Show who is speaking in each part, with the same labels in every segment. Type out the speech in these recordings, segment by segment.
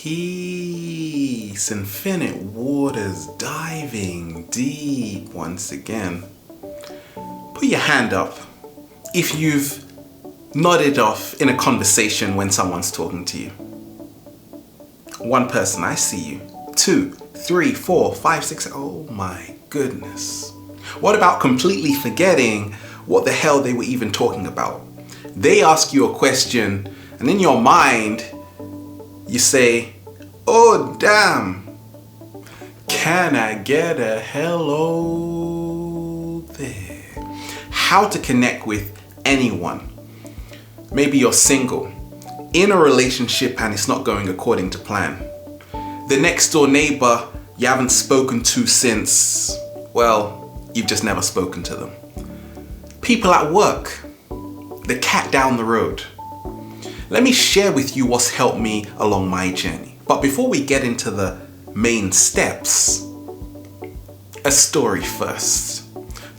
Speaker 1: Peace, infinite waters diving deep once again. Put your hand up if you've nodded off in a conversation when someone's talking to you. One person, I see you. 2, 3, 4, 5, 6. Oh my goodness. What about completely forgetting what the hell they were even talking about? They ask you a question and in your mind you say, oh damn, can I get a hello there? How to connect with anyone. Maybe you're single, in a relationship and it's not going according to plan. The next door neighbor you haven't spoken to since, well, you've just never spoken to them. People at work, the cat down the road. Let me share with you what's helped me along my journey. But before we get into the main steps, a story first.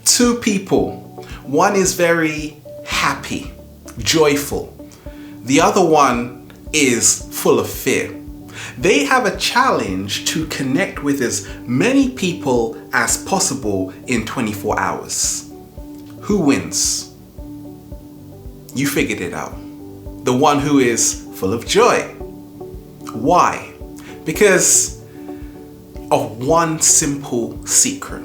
Speaker 1: 2 people. One is very happy, joyful. The other one is full of fear. They have a challenge to connect with as many people as possible in 24 hours. Who wins? You figured it out. The one who is full of joy. Why? Because of one simple secret.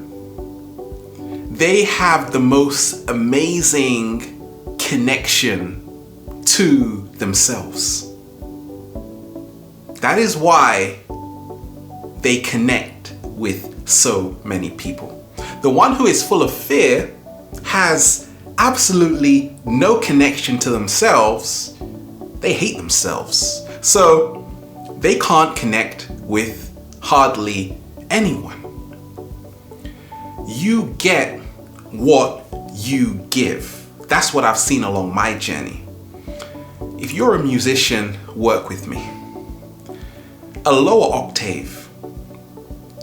Speaker 1: They have the most amazing connection to themselves. That is why they connect with so many people. The one who is full of fear has absolutely no connection to themselves. They hate themselves. So they can't connect with hardly anyone. You get what you give. That's what I've seen along my journey. If you're a musician, work with me. A lower octave,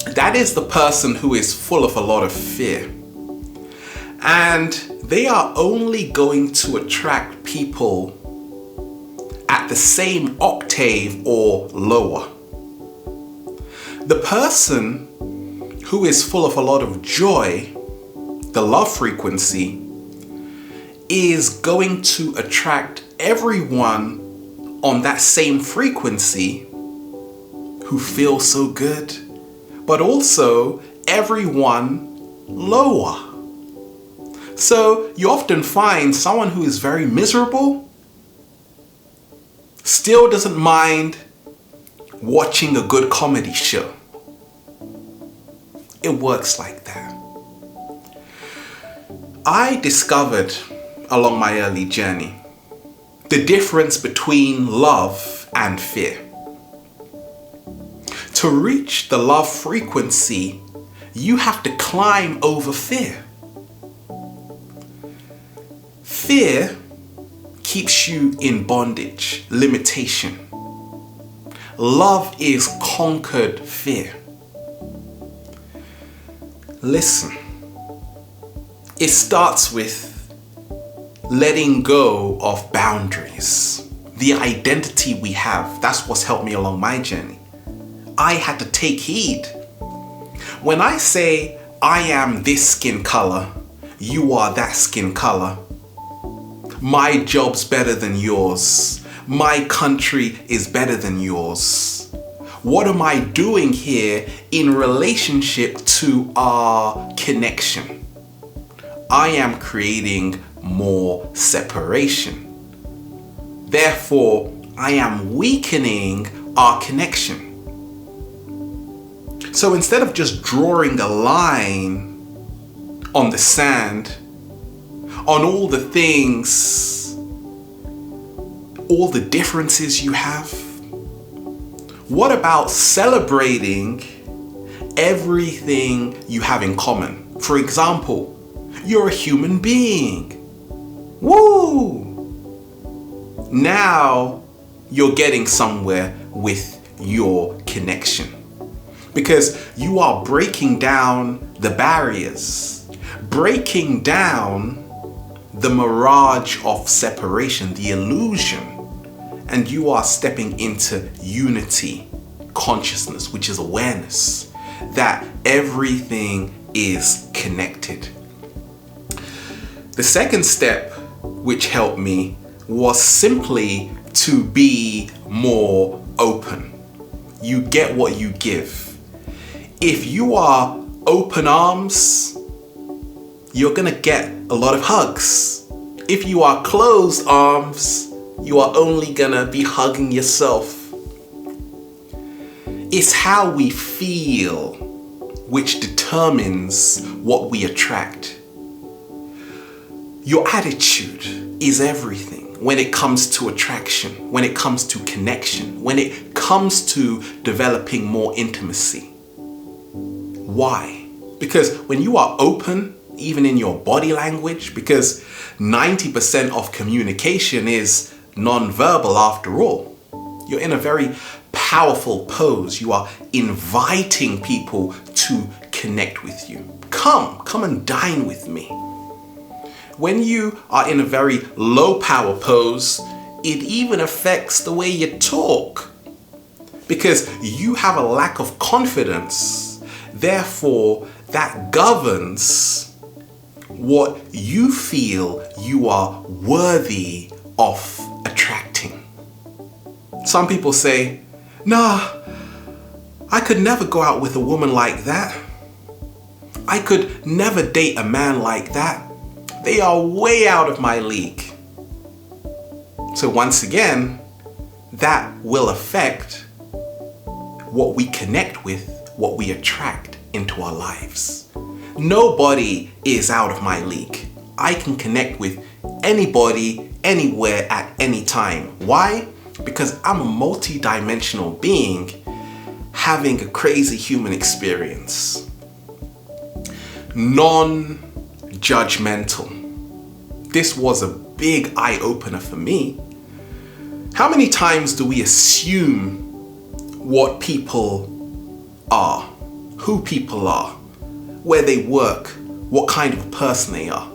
Speaker 1: that is the person who is full of a lot of fear. And they are only going to attract people at the same octave or lower. The person who is full of a lot of joy, the love frequency, is going to attract everyone on that same frequency who feel so good, but also everyone lower. So you often find someone who is very miserable still doesn't mind watching a good comedy show. It works like that. I discovered along my early journey the difference between love and fear. To reach the love frequency, you have to climb over fear. Fear keeps you in bondage, limitation. Love is conquered fear. Listen, it starts with letting go of boundaries. The identity we have, that's what's helped me along my journey. I had to take heed. When I say I am this skin color, you are that skin color, my job's better than yours, my country is better than yours, what am I doing here in relationship to our connection? I am creating more separation. Therefore, I am weakening our connection. So instead of just drawing a line on the sand, on all the things, all the differences you have, what about celebrating everything you have in common? For example, you're a human being. Woo! Now you're getting somewhere with your connection. Because you are breaking down the barriers, breaking down the mirage of separation, the illusion, and you are stepping into unity consciousness, which is awareness, that everything is connected. The second step which helped me was simply to be more open. You get what you give. If you are open arms, you're gonna get a lot of hugs. If you are closed arms, you are only gonna be hugging yourself. It's how we feel which determines what we attract. Your attitude is everything when it comes to attraction, when it comes to connection, when it comes to developing more intimacy. Why? Because when you are open, even in your body language, because 90% of communication is non-verbal after all. You're in a very powerful pose. You are inviting people to connect with you. Come and dine with me. When you are in a very low power pose, it even affects the way you talk, because you have a lack of confidence. Therefore, that governs what you feel you are worthy of attracting. Some people say, nah, I could never go out with a woman like that. I could never date a man like that. They are way out of my league. So once again, that will affect what we connect with, what we attract into our lives. Nobody is out of my league. I can connect with anybody, anywhere, at any time. Why? Because I'm a multi-dimensional being having a crazy human experience. Non-judgmental. This was a big eye-opener for me. How many times do we assume what people are, who people are, where they work, what kind of person they are?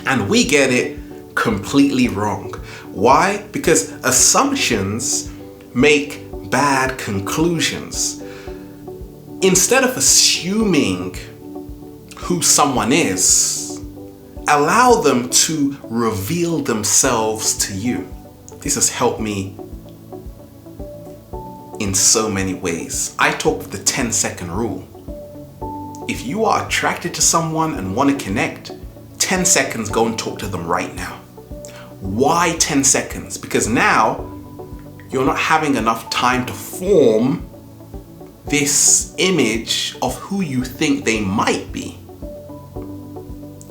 Speaker 1: And we get it completely wrong. Why? Because assumptions make bad conclusions. Instead of assuming who someone is, allow them to reveal themselves to you. This has helped me in so many ways. I talk of the 10-second rule. If you are attracted to someone and want to connect, 10 seconds, go and talk to them right now. Why 10 seconds? Because now you're not having enough time to form this image of who you think they might be.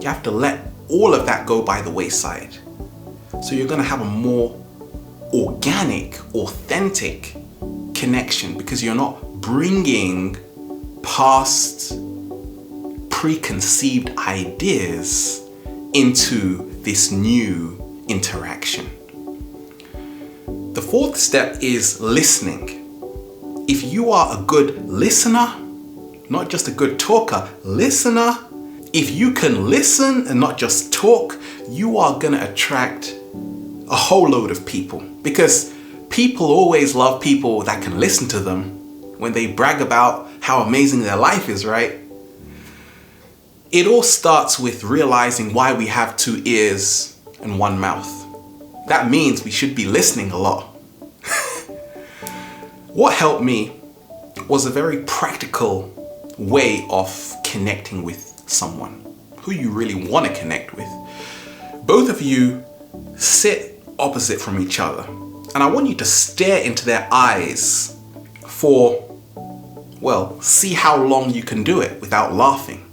Speaker 1: You have to let all of that go by the wayside. So you're going to have a more organic, authentic connection, because you're not bringing past preconceived ideas into this new interaction. The fourth step is listening. If you are a good listener, not just a good talker, listener, if you can listen and not just talk, you are going to attract a whole load of people, because people always love people that can listen to them when they brag about how amazing their life is, right? It all starts with realizing why we have 2 ears and 1 mouth. That means we should be listening a lot. What helped me was a very practical way of connecting with someone who you really want to connect with. Both of you sit opposite from each other, and I want you to stare into their eyes for, well, see how long you can do it without laughing.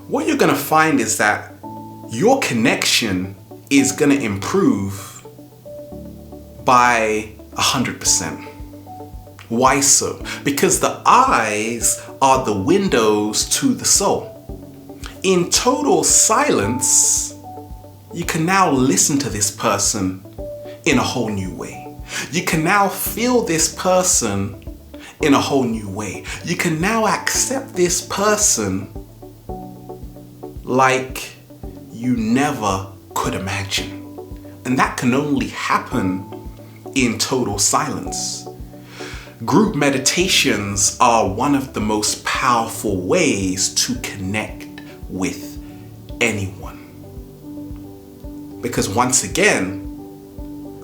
Speaker 1: What you're going to find is that your connection is going to improve by 100%. Why so? Because the eyes are the windows to the soul. In total silence, you can now listen to this person in a whole new way. You can now feel this person in a whole new way. You can now accept this person like you never could imagine. And that can only happen in total silence. Group meditations are one of the most powerful ways to connect with anyone. Because once again,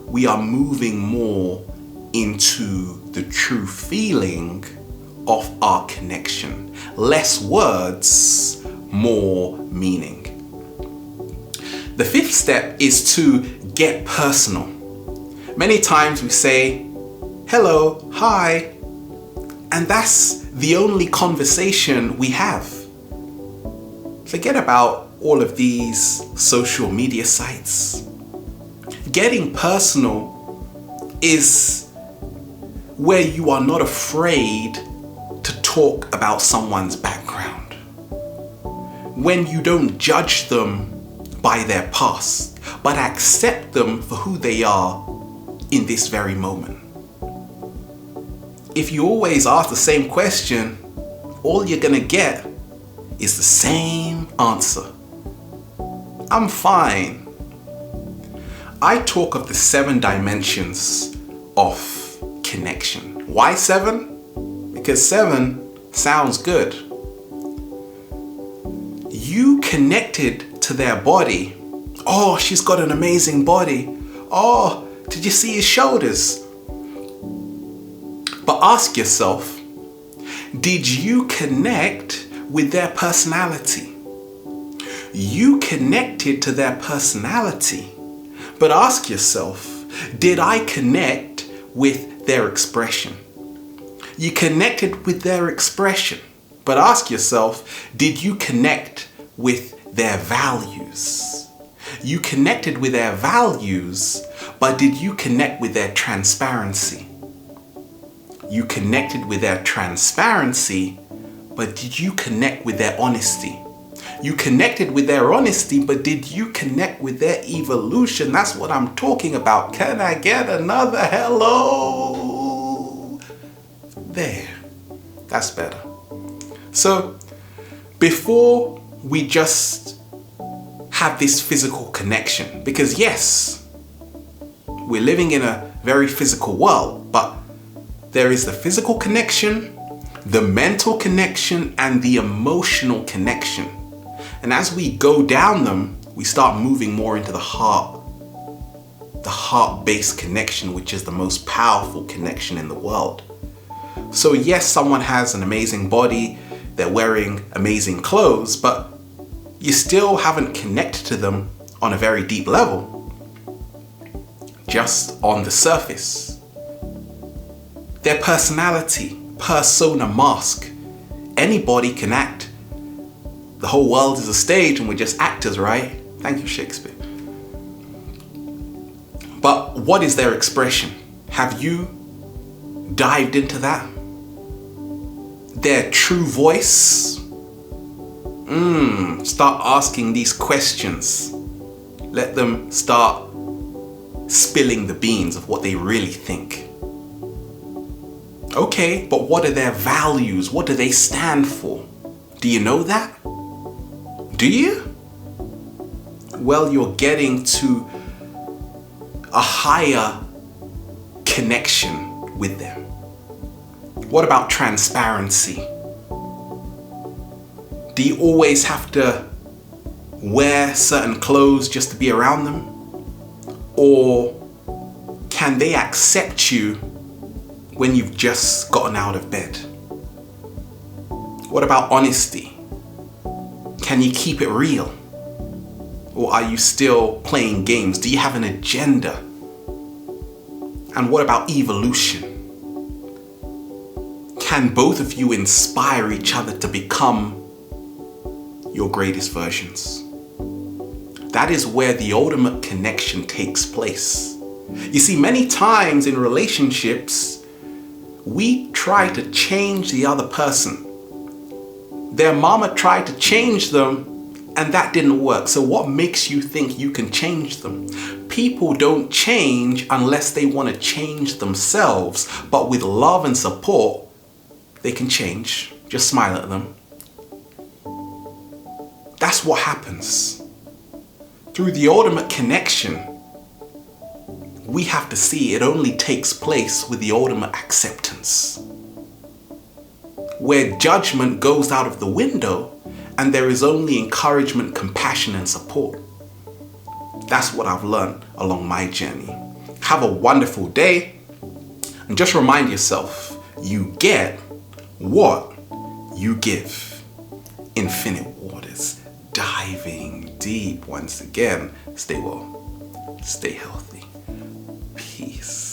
Speaker 1: we are moving more into the true feeling of our connection. Less words, more meaning. The fifth step is to get personal. Many times we say, hello, hi, and that's the only conversation we have. Forget about all of these social media sites. Getting personal is where you are not afraid to talk about someone's background. When you don't judge them by their past, but accept them for who they are in this very moment. If you always ask the same question, all you're gonna get is the same answer. I'm fine. I talk of the 7 dimensions of connection. Why 7? Because 7 sounds good. You connected to their body. Oh, she's got an amazing body. Oh, did you see his shoulders? But ask yourself, did you connect with their personality? You connected to their personality. But ask yourself, did I connect with their expression? You connected with their expression. But ask yourself, did you connect with their values? You connected with their values, but did you connect with their transparency? You connected with their transparency, but did you connect with their honesty? You connected with their honesty, but did you connect with their evolution? That's what I'm talking about. Can I get another hello? There. That's better. So, before we just have this physical connection, because yes, we're living in a very physical world, but there is the physical connection, the mental connection, and the emotional connection. And as we go down them, we start moving more into the heart-based connection, which is the most powerful connection in the world. So yes, someone has an amazing body, they're wearing amazing clothes, but you still haven't connected to them on a very deep level, just on the surface. Their personality, persona, mask. Anybody can act. The whole world is a stage and we're just actors, right? Thank you, Shakespeare. But what is their expression? Have you dived into that? Their true voice? Start asking these questions. Let them start spilling the beans of what they really think. Okay, but what are their values? What do they stand for? Do you know that? Do you? Well, you're getting to a higher connection with them. What about transparency? Do you always have to wear certain clothes just to be around them? Or can they accept you when you've just gotten out of bed? What about honesty? Can you keep it real? Or are you still playing games? Do you have an agenda? And what about evolution? Can both of you inspire each other to become your greatest versions? That is where the ultimate connection takes place. You see, many times in relationships, we try to change the other person. Their mama tried to change them and that didn't work. So what makes you think you can change them? People don't change unless they want to change themselves. But with love and support, they can change. Just smile at them. That's what happens. Through the ultimate connection, we have to see it only takes place with the ultimate acceptance, where judgment goes out of the window and there is only encouragement, compassion, and support. That's what I've learned along my journey. Have a wonderful day, and just remind yourself, you get what you give. Infinite waters, diving deep once again. Stay well, stay healthy. Peace.